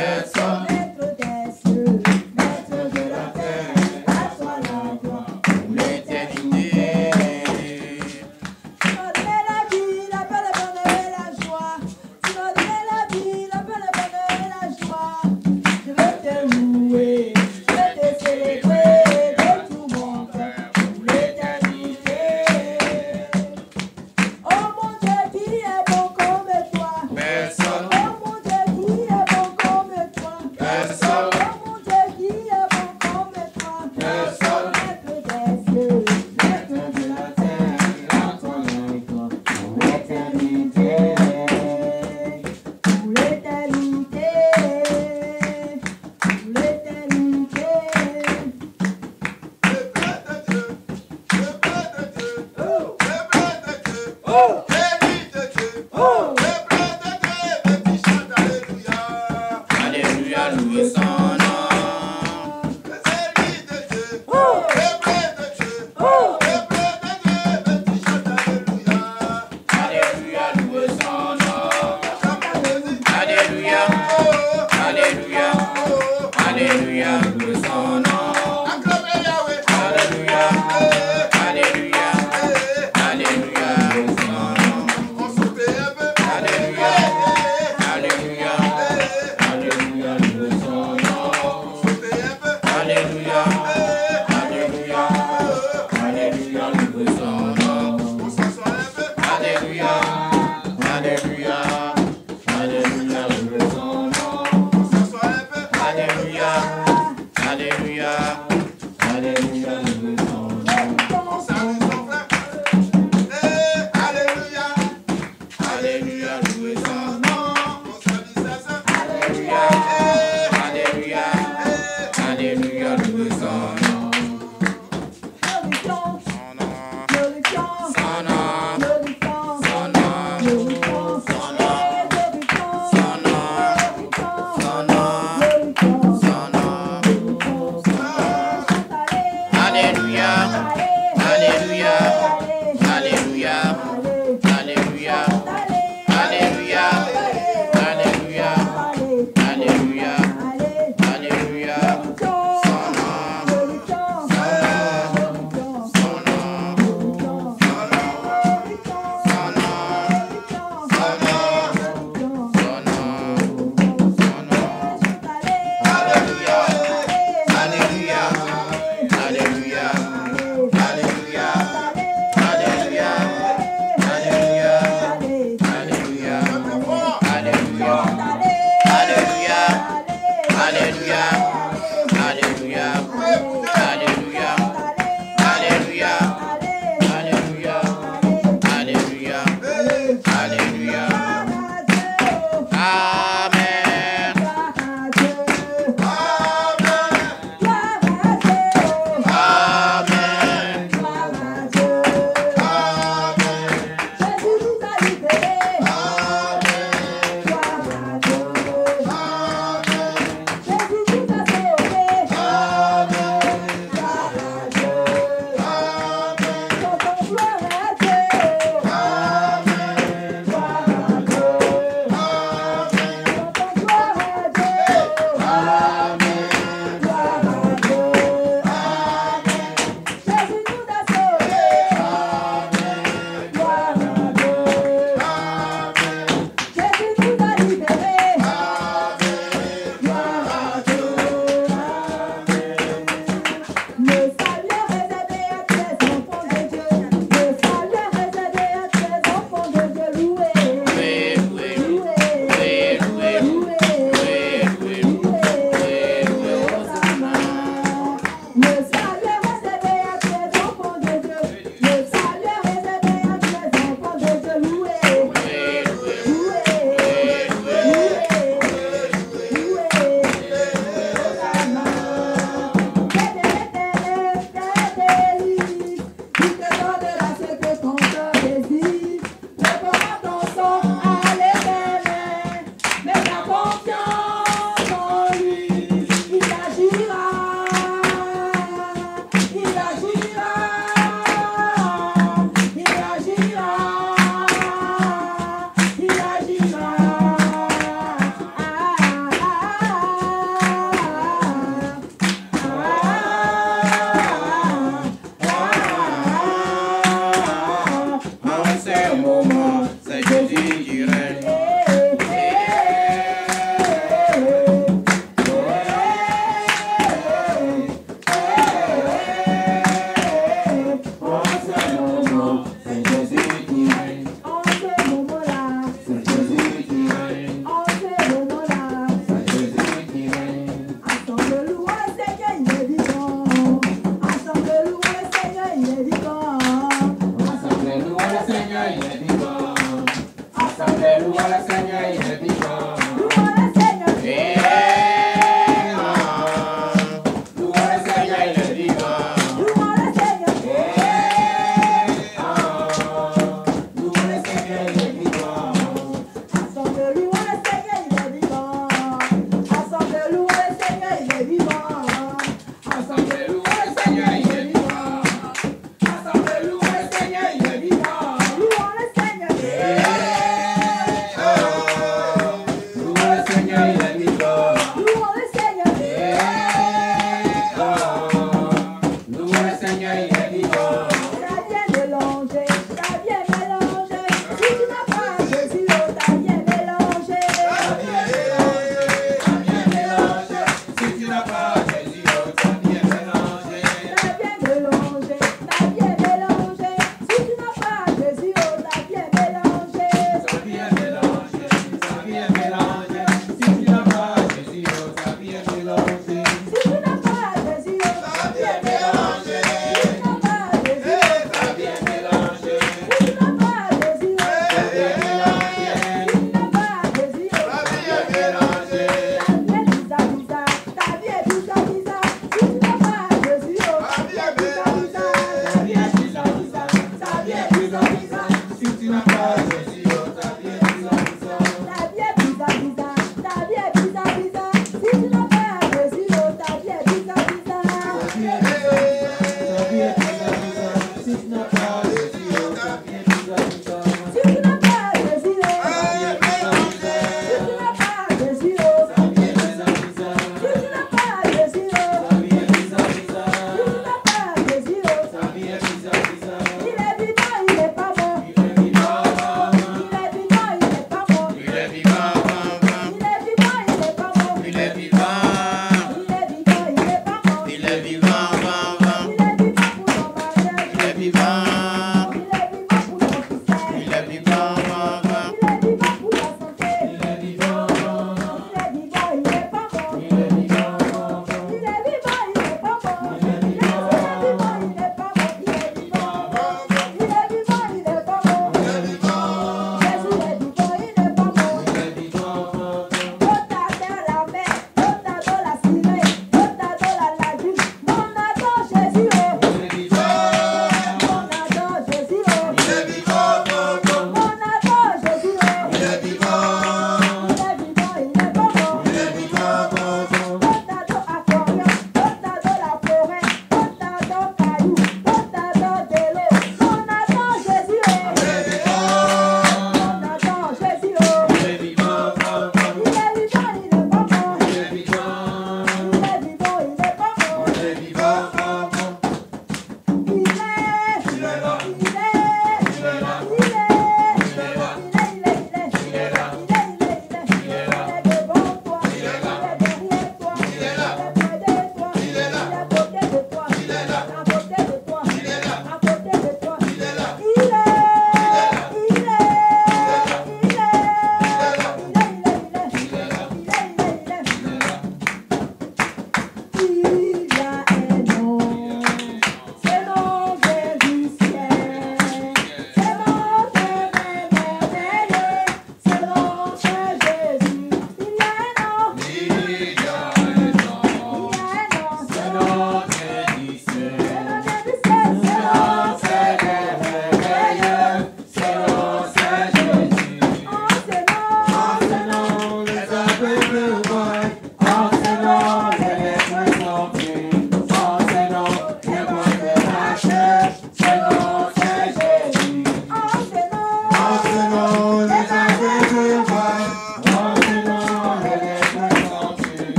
personne. Maître des cieux, maître de la terre, à toi la gloire pour l'éternité. Tu m'as donné la vie, la paix, le bonheur et la joie. Tu m'as donné la vie, la paix, le bonheur et la joie. Je veux te louer, je veux te célébrer de tout mon cœur pour l'éternité. Oh mon Dieu, qui est bon comme toi? Personne. Oh mon Dieu, qui est bon comme toi?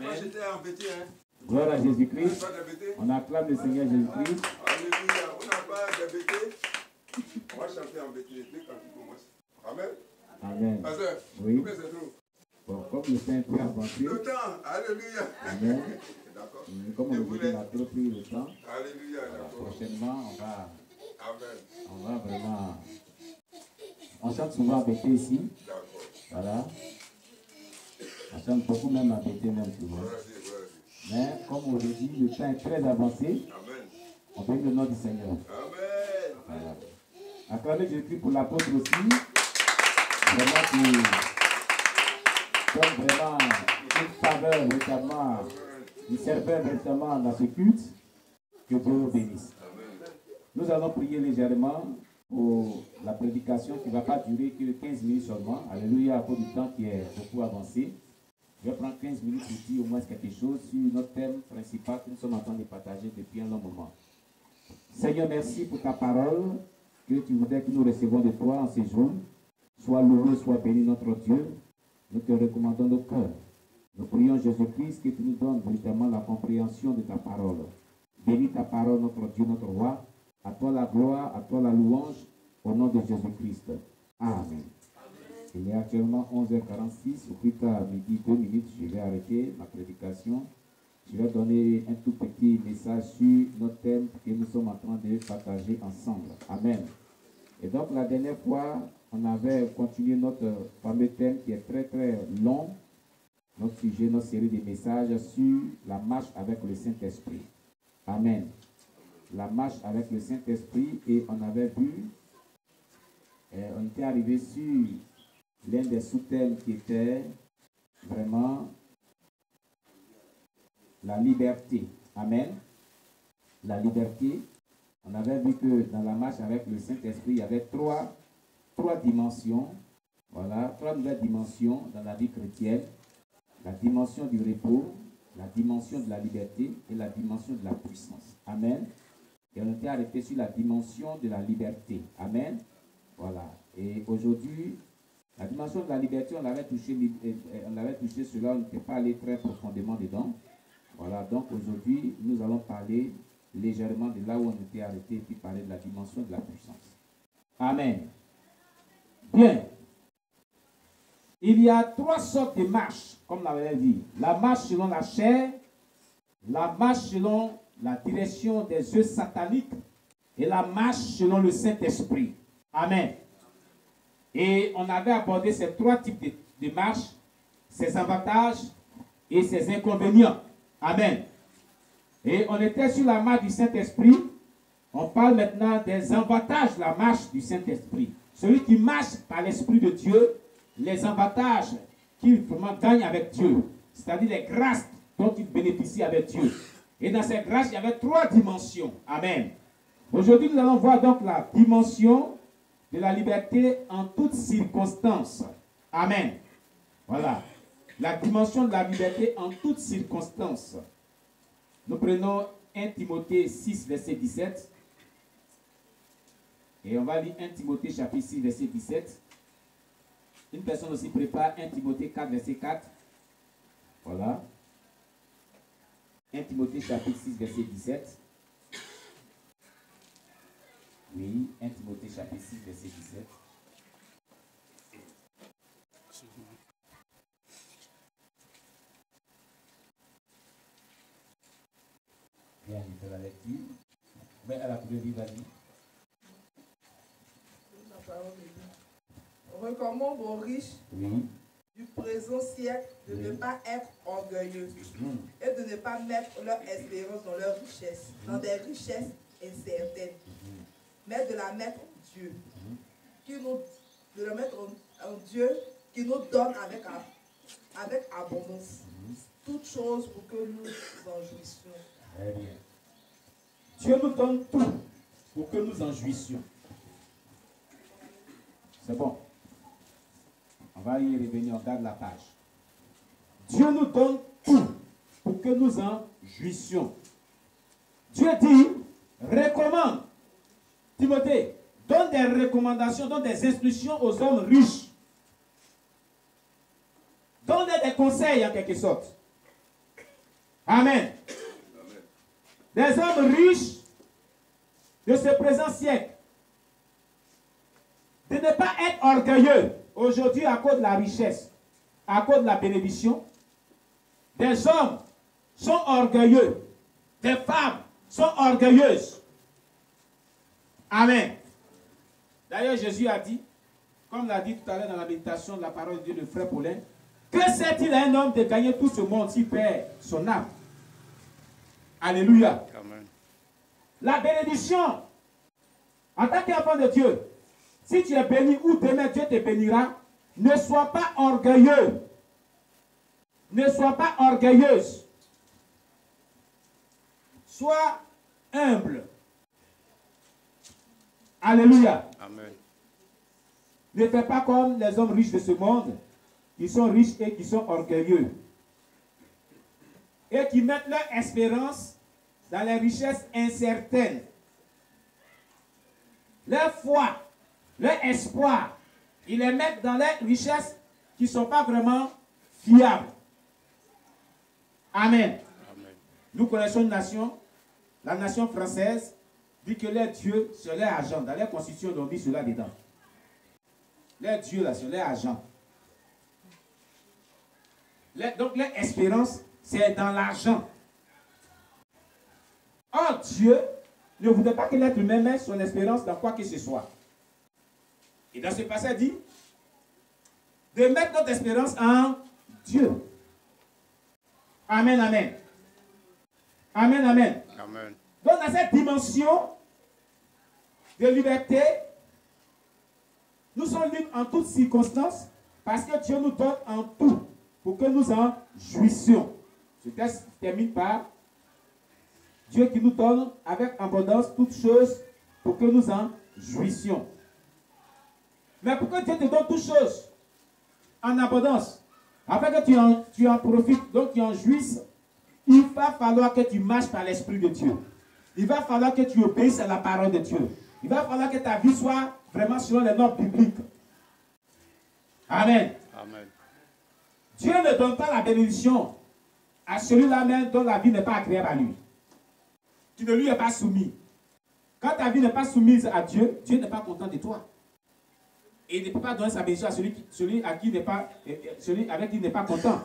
Amen. Gloire à Jésus-Christ. On acclame le Seigneur Jésus-Christ. Alléluia. On n'a pas d'embêté. On va chanter embêté dès quand tu commences. Amen. Amen. Pasteur, Oui. c'est trop. Bon, comme le Saint est avancé. Le temps. Alléluia. Amen. D'accord. Comme on a trop pris le temps. Alléluia. D'accord. Prochainement, Amen. on va vraiment. On chante souvent embêté ici. D'accord. Voilà. On chante beaucoup même embêté même souvent. Mais comme on le dit, le temps est très avancé. Amen. On bénit le nom du Seigneur. Amen. Voilà. Acclamez Jésus pour l'apôtre aussi. Vraiment qui donne vraiment une faveur véritablement, une serveur véritablement dans ce culte. Que Dieu bénisse. Nous allons prier légèrement pour la prédication qui ne va pas durer que 15 minutes seulement. Alléluia, à cause du temps qui est beaucoup avancé. Je vais prendre 15 minutes pour dire au moins quelque chose sur notre thème principal que nous sommes en train de partager depuis un long moment. Seigneur, merci pour ta parole que tu voudrais que nous recevons de toi en ces jours. Sois loué, sois béni notre Dieu. Nous te recommandons nos cœurs. Nous prions Jésus-Christ que tu nous donnes véritablement la compréhension de ta parole. Bénis ta parole, notre Dieu, notre roi. À toi la gloire, à toi la louange, au nom de Jésus-Christ. Amen. Il est actuellement 11h46, ou plus tard, midi, 2 minutes, je vais arrêter ma prédication. Je vais donner un tout petit message sur notre thème que nous sommes en train de partager ensemble. Amen. Et donc, la dernière fois, on avait continué notre fameux thème qui est très très long. Notre sujet, notre série de messages sur la marche avec le Saint-Esprit. Amen. La marche avec le Saint-Esprit, et on avait vu, on était arrivé sur l'un des sous-thèmes qui était vraiment la liberté. Amen. La liberté. On avait vu que dans la marche avec le Saint-Esprit, il y avait trois dimensions. Voilà, 3 nouvelles dimensions dans la vie chrétienne. La dimension du repos, la dimension de la liberté et la dimension de la puissance. Amen. Et on était arrêté sur la dimension de la liberté. Amen. Voilà. Et aujourd'hui, la dimension de la liberté, on l'avait touché cela, on n'était pas allé très profondément dedans. Voilà. Donc aujourd'hui, nous allons parler légèrement de là où on était arrêté et puis parler de la dimension de la puissance. Amen. Bien. Il y a 3 sortes de marches, comme on l'avait dit. La marche selon la chair, la marche selon la direction des œuvres sataniques et la marche selon le Saint-Esprit. Amen. Et on avait abordé ces 3 types de marches, ses avantages et ses inconvénients. Amen. Et on était sur la marche du Saint-Esprit. On parle maintenant des avantages de la marche du Saint-Esprit. Celui qui marche par l'Esprit de Dieu, les avantages qu'il gagne avec Dieu, c'est-à-dire les grâces dont il bénéficie avec Dieu. Et dans ces grâces, il y avait 3 dimensions. Amen. Aujourd'hui, nous allons voir donc la dimension de la liberté en toutes circonstances. Amen. Voilà. La dimension de la liberté en toutes circonstances. Nous prenons 1 Timothée 6, verset 17. Et on va lire 1 Timothée chapitre 6, verset 17. Une personne aussi prépare 1 Timothée 4, verset 4. Voilà. 1 Timothée chapitre 6, verset 17. Oui, 1 Timothée chapitre 6, verset 17. Bien, je fais la lecture. Mais à la première, vas-y. Recommande aux riches Oui. du présent siècle de ne pas être orgueilleux et de ne pas mettre leur espérance dans leur richesse, dans des richesses incertaines, mais de la mettre en Dieu, de la mettre en Dieu qui nous donne avec abondance toutes choses pour que nous en jouissions. Très bien. Dieu nous donne tout pour que nous en jouissions. C'est bon. On va y revenir, on garde la page. Dieu nous donne tout pour que nous en jouissions. Dieu dit, recommande. Timothée, donne des recommandations, donne des instructions aux hommes riches. Donne des conseils en quelque sorte. Amen. Des hommes riches de ce présent siècle. De ne pas être orgueilleux aujourd'hui à cause de la richesse, à cause de la bénédiction. Des hommes sont orgueilleux. Des femmes sont orgueilleuses. Amen. D'ailleurs, Jésus a dit, comme l'a dit tout à l'heure dans la méditation de la parole de Dieu de Frère Paulin, que sert-il à un homme de gagner tout ce monde s'il perd son âme? Alléluia. Amen. La bénédiction, en tant qu'enfant de Dieu, si tu es béni ou demain Dieu te bénira, ne sois pas orgueilleux. Ne sois pas orgueilleuse. Sois humble. Alléluia. Amen. Ne fais pas comme les hommes riches de ce monde, qui sont riches et qui sont orgueilleux. Et qui mettent leur espérance dans les richesses incertaines. Leur foi, leur espoir, ils les mettent dans les richesses qui ne sont pas vraiment fiables. Amen. Amen. Nous connaissons une nation, la nation française, dit que leur Dieu, c'est leur argent. Dans leur constitution, ils ont mis cela dedans. Leur Dieu, là, c'est leur argent. Donc, leur espérance, c'est dans l'argent. Or, Dieu ne voudrait pas que l'être humain mette son espérance dans quoi que ce soit. Et dans ce passage, il dit de mettre notre espérance en Dieu. Amen, amen. Amen, amen. Amen. Donc, dans cette dimension de liberté, nous sommes libres en toutes circonstances parce que Dieu nous donne en tout pour que nous en jouissions. Ce texte termine par Dieu qui nous donne avec abondance toutes choses pour que nous en jouissions. Mais pourquoi Dieu te donne toutes choses en abondance? Afin que tu en profites, donc tu en jouisses, il va falloir que tu marches par l'Esprit de Dieu. Il va falloir que tu obéisses à la parole de Dieu. Il va falloir que ta vie soit vraiment selon les normes bibliques. Amen. Amen. Dieu ne donne pas la bénédiction à celui-là même dont la vie n'est pas agréable à lui, qui ne lui est pas soumis. Quand ta vie n'est pas soumise à Dieu, Dieu n'est pas content de toi. Et il ne peut pas donner sa bénédiction à celui avec qui il n'est pas content.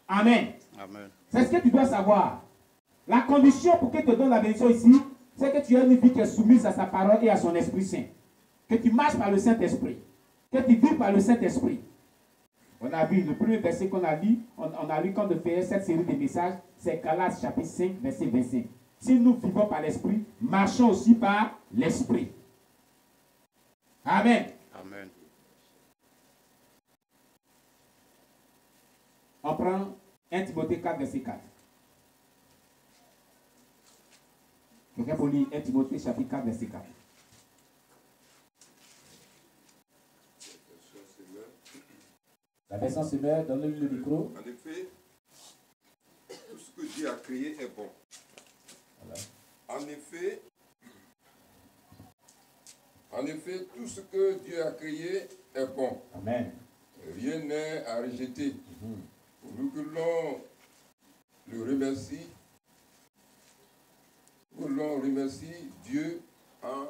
Amen. Amen. C'est ce que tu dois savoir. La condition pour qu'il te donne la bénédiction ici, c'est que tu aies une vie qui est soumise à sa parole et à son Esprit Saint. Que tu marches par le Saint-Esprit. Que tu vis par le Saint-Esprit. On a vu le premier verset qu'on a lu, on a lu quand on fait cette série de messages, c'est Galates chapitre 5, verset 25. Si nous vivons par l'Esprit, marchons aussi par l'Esprit. Amen. Amen. On prend 1 Timothée 4, verset 4. Quelqu'un peut lire 1 Timothée chapitre 4, verset 4. La version Semeur, donne-lui le micro. En effet, tout ce que Dieu a créé est bon. Voilà. En effet, tout ce que Dieu a créé est bon. Amen. Rien n'est à rejeter. Nous que l'on le remercie, que l'on remercie Dieu en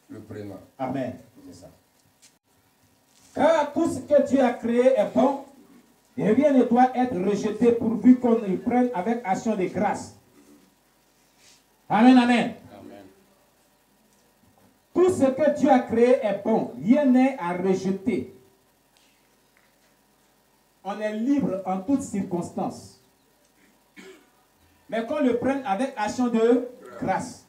le prenant. Amen. C'est ça. Car tout ce que Dieu a créé est bon, et rien ne doit être rejeté pourvu qu'on le prenne avec action de grâce. Amen, amen. Amen. Tout ce que Dieu a créé est bon, rien n'est à rejeter. On est libre en toutes circonstances. Mais qu'on le prenne avec action de grâce.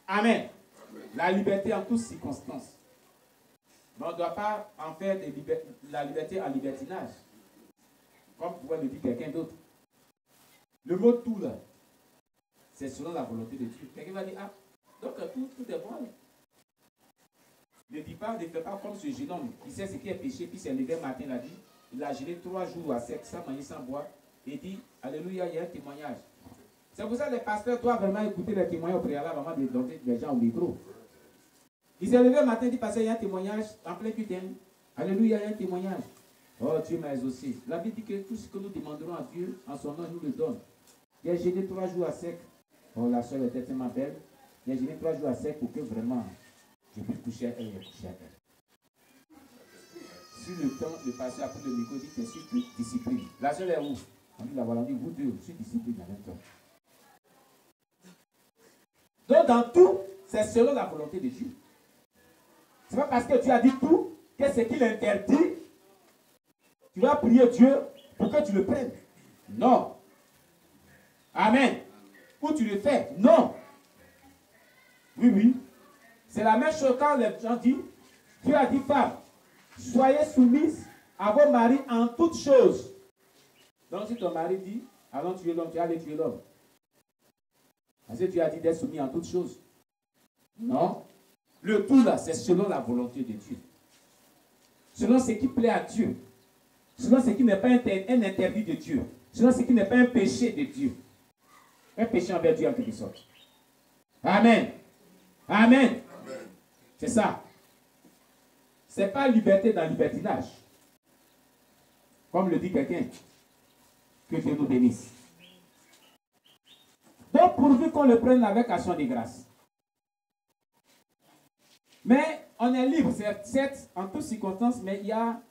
Amen. La liberté en toutes circonstances. Mais on ne doit pas en faire la liberté en libertinage. Comme pourrait le dire quelqu'un d'autre. Le mot tout là, c'est selon la volonté de Dieu. Quelqu'un va dire, ah, donc tout est bon. Ne dis pas, ne fais pas comme ce jeune homme qui sait ce qui est péché, puis s'est levé matin, il a gêné 3 jours à sec, sans manger, sans boire, et dit, alléluia, il y a un témoignage. C'est pour ça que les pasteurs doivent vraiment écouter les témoignages au préalable avant de donner les gens au micro. Il s'est levé le matin, il dit, pasteur, il y a un témoignage en plein putain. Alléluia, il y a un témoignage. Oh, Dieu m'a exaucé. La Bible dit que tout ce que nous demanderons à Dieu, en son nom, il nous le donne. J'ai gêné 3 jours à sec. Oh, la soeur était tellement belle. J'ai gêné 3 jours à sec pour que vraiment je puisse coucher à elle et coucher à elle. Sur le temps, le pasteur a pris le micro et dit que sur discipline. La soeur est où? On dit la voilà, on dit vous deux, sur discipline en même temps. Donc dans tout, c'est selon la volonté de Dieu. Ce n'est pas parce que tu as dit tout que ce qu'il interdit, tu vas prier Dieu pour que tu le prennes. Non. Amen. Ou tu le fais. Non. Oui, oui. C'est la même chose quand les gens disent, Dieu a dit, femme, soyez soumises à vos maris en toutes choses. Donc si ton mari dit, allons tuer l'homme, tu vas aller tuer l'homme. Parce que tu as dit d'être soumis en toutes choses. Non. Le tout là, c'est selon la volonté de Dieu. Selon ce qui plaît à Dieu. Selon ce qui n'est pas un interdit de Dieu. Selon ce qui n'est pas un péché de Dieu. Un péché envers Dieu en quelque sorte. Amen. Amen. Amen. C'est ça. Ce n'est pas liberté dans libertinage. Comme le dit quelqu'un. Que Dieu nous bénisse. Donc, pourvu qu'on le prenne avec action de grâce. Mais on est libre, certes, en toutes circonstances, mais il y a,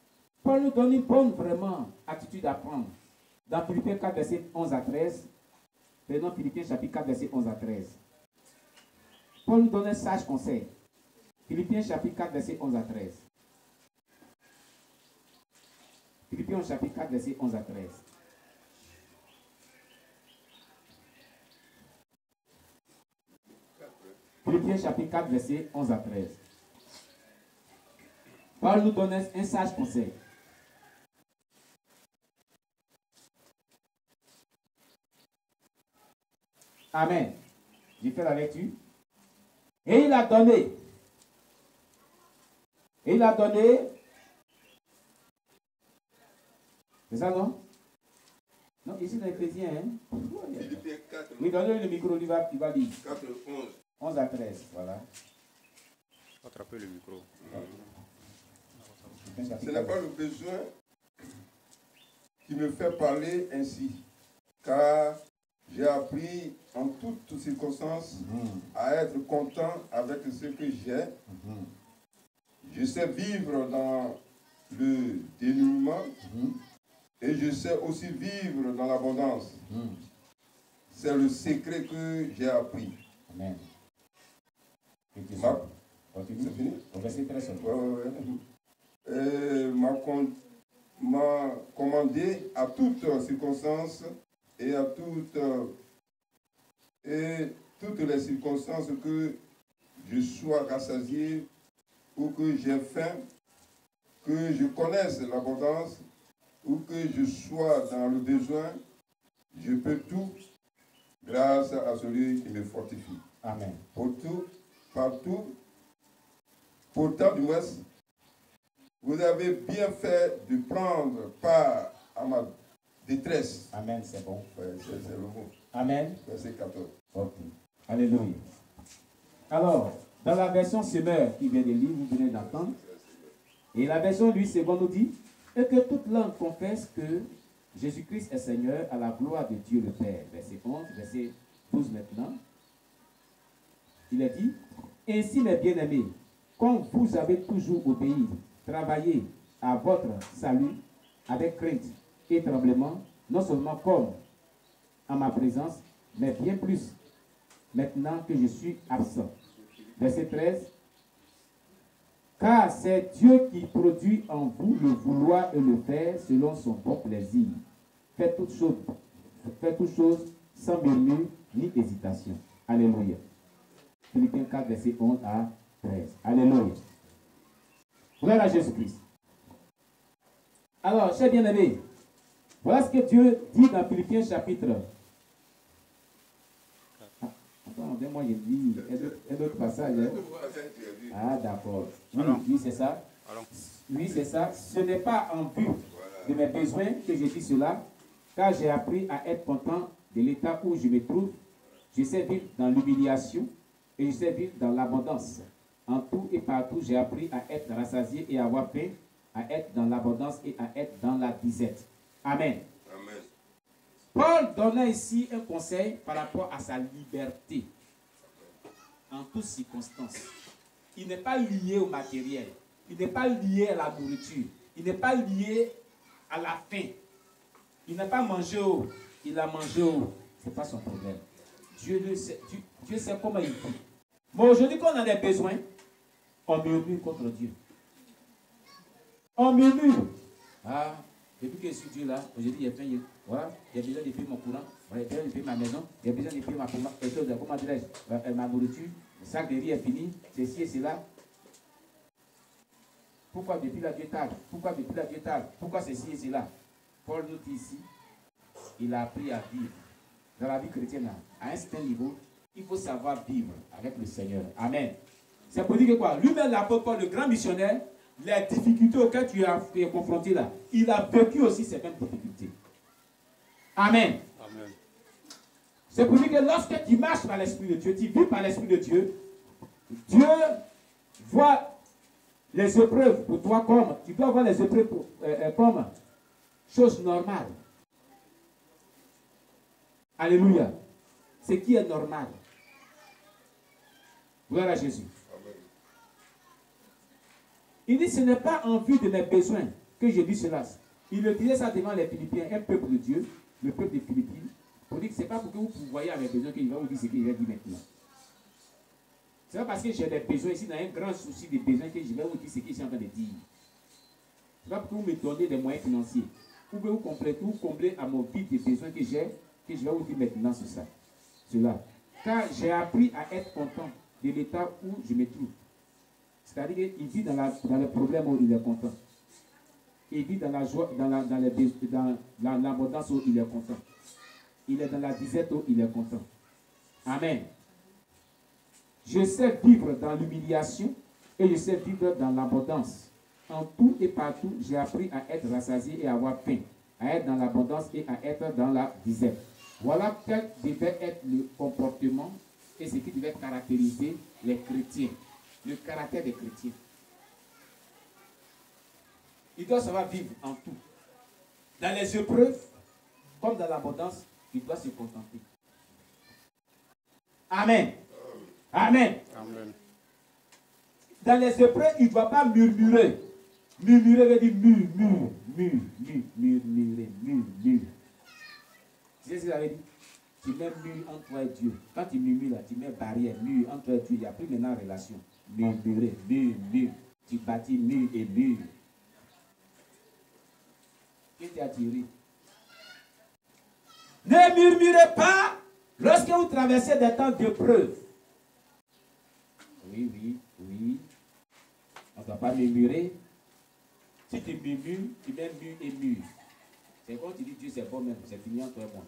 Paul nous donne une bonne, vraiment, attitude à prendre. Dans Philippiens 4, verset 11 à 13, prenons Philippiens chapitre 4, verset 11 à 13. Paul nous donne un sage conseil. Philippiens chapitre 4, verset 11 à 13. Philippiens chapitre 4, verset 11 à 13. Philippiens chapitre 4, verset 11 à 13. Paul nous donne un sage conseil. Amen. J'ai fait la lecture. Et il a donné. Et il a donné. C'est ça, non? Non, ici dans Éphésiens. Hein? Philippiens 4, Oui, donnez le micro, il va lire. 4, 11. 11 à 13, voilà. Attrapez le micro. Ce n'est pas le besoin qui me fait parler ainsi, car j'ai appris en toutes circonstances à être content avec ce que j'ai. Je sais vivre dans le dénouement et je sais aussi vivre dans l'abondance. C'est le secret que j'ai appris. Amen. C'est fini? On va essayer de faire ça. M'a commandé à toutes circonstances et à toutes les circonstances que je sois rassasié ou que j'ai faim, que je connaisse l'abondance ou que je sois dans le besoin, je peux tout grâce à celui qui me fortifie. Amen. Pour tout, partout, pourtant du moins, vous avez bien fait de prendre part à ma détresse. Amen, c'est bon. Ouais, c'est le mot. Amen. Verset 14. Ok. Alléluia. Alors, dans la version Semeur qui vient de lire, vous venez d'entendre, et la version Louis II nous dit, et que toute langue confesse que Jésus-Christ est Seigneur à la gloire de Dieu le Père. Verset 11, verset 12 maintenant. Il a dit, ainsi mes bien-aimés, comme vous avez toujours obéi, travaillez à votre salut avec crainte et tremblement, non seulement comme en ma présence, mais bien plus maintenant que je suis absent. Verset 13. Car c'est Dieu qui produit en vous le vouloir et le faire selon son bon plaisir. Faites toutes choses sans murmure ni hésitation. Alléluia. Philippiens 4, verset 11 à 13. Alléluia. Voilà Jésus-Christ. Alors, chers bien-aimés, voilà ce que Dieu dit dans Philippiens chapitre. Attends, moi j'ai dit un autre passage. Hein? Ah, d'accord. Oui, c'est ça. Oui, c'est ça. Ce n'est pas en vue de mes besoins que je dis cela, car j'ai appris à être content de l'état où je me trouve. Je sais vivre dans l'humiliation et je sais vivre dans l'abondance. En tout et partout, j'ai appris à être rassasié et à avoir faim, à être dans l'abondance et à être dans la disette. Amen. Amen. Paul donnait ici un conseil par rapport à sa liberté en toutes circonstances. Il n'est pas lié au matériel. Il n'est pas lié à la nourriture. Il n'est pas lié à la faim. Il n'a pas mangé haut. Il a mangé haut. Ce n'est pas son problème. Dieu sait comment il vit. Mais aujourd'hui, quand on a des besoins, on murmure contre Dieu. On murmure. Ah, depuis que je suis Dieu là, aujourd'hui, il y a faim. Voilà, il y a besoin de payer mon courant. Il y a besoin de payer ma maison. Il y a besoin de payer ma nourriture. Le sac de riz est fini. Ceci et cela. Pourquoi depuis la Dieu tarde? Pourquoi depuis la Dieu tarde? Pourquoi ceci et cela? Paul nous dit ici, il a appris à vivre. Dans la vie chrétienne, à un certain niveau, il faut savoir vivre avec le Seigneur. Amen. C'est pour dire que quoi? Lui-même, l'apôtre Paul, le grand missionnaire, les difficultés auxquelles tu es confronté là, il a vécu aussi ces mêmes difficultés. Amen. Amen. C'est pour dire que lorsque tu marches par l'Esprit de Dieu, tu vis par l'Esprit de Dieu, Dieu voit les épreuves pour toi comme, tu dois voir les épreuves comme chose normale. Alléluia. Ce qui est normal. Gloire à Jésus. Amen. Il dit, ce n'est pas en vue de mes besoins que je dis cela. Il le disait ça devant les Philippiens, un peuple de Dieu, le peuple des Philippines, pour dire que ce n'est pas pour que vous voyez à mes besoins qu'il va vous dire ce qu'il va dire maintenant. Ce n'est pas parce que j'ai des besoins ici, dans un grand souci des besoins, que je vais vous dire ce qu'il est en train de dire. Ce n'est pas pour que vous me donnez des moyens financiers. Vous pouvez vous combler à mon vide des besoins que j'ai, que je vais vous dire maintenant sur ça. Cela. Car j'ai appris à être content de l'état où je me trouve. C'est-à-dire qu'il vit dans le problème où il est content. Il vit dans la joie, dans l'abondance où il est content. Il est dans la disette où il est content. Amen. Je sais vivre dans l'humiliation et je sais vivre dans l'abondance. En tout et partout, j'ai appris à être rassasié et à avoir faim, à être dans l'abondance et à être dans la disette. Voilà quel devait être le comportement et ce qui devait caractériser les chrétiens, le caractère des chrétiens. Il doit savoir vivre en tout. Dans les épreuves, comme dans l'abondance, il doit se contenter. Amen. Amen. Amen. Dans les épreuves, il ne doit pas murmurer. Murmurer veut dire murmurer. Tu sais ce que ça veut dire? Tu mets mur entre toi et Dieu. Quand tu murmures là, tu mets barrière, mur entre toi et Dieu. Il n'y a plus maintenant relation. Murmurer, mur. Tu bâtis mur et mur. Qui t'a attiré? Ne murmurez pas lorsque vous traversez des temps d'épreuve. Oui. On ne doit pas murmurer. Si tu murmures, tu mets mur et mur. C'est quand tu dis Dieu c'est bon même, c'est fini entre toi et moi.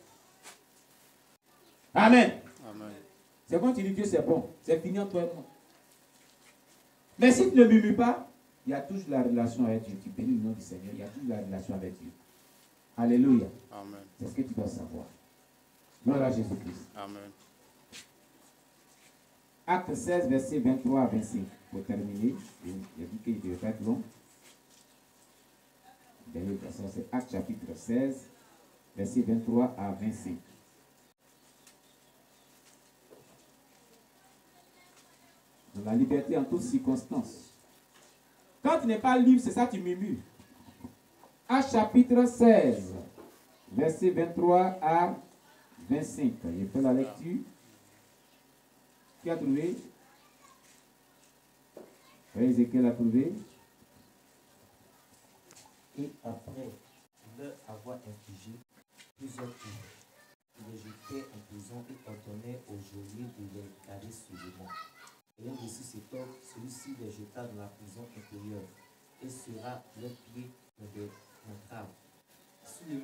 Amen. Amen. C'est quand tu dis Dieu c'est bon, c'est fini entre toi et moi. Mais si tu ne murmures pas, il y a toujours la relation avec Dieu. Tu bénis le nom du Seigneur, il y a toujours la relation avec Dieu. Alléluia. Amen. C'est ce que tu dois savoir. Gloire à Jésus-Christ. Amen. Acte 16, verset 23 à 25. Pour terminer, il a dit qu'il devait être long. C'est Acte chapitre 16, verset 23 à 25. Dans la liberté en toutes circonstances. Quand tu n'es pas libre, c'est ça, tu murmures. Acte chapitre 16, verset 23 à 25. Je fais la lecture. Qui a trouvé? Ézéchiel a trouvé. Et après leur avoir infligé plusieurs coups, il les jetait en prison et ordonnait aux geôliers de les garder solidement. Ayant reçu cet ordre, celui-ci les jeta dans la prison intérieure et sera leur pied dans des entraves. Sous le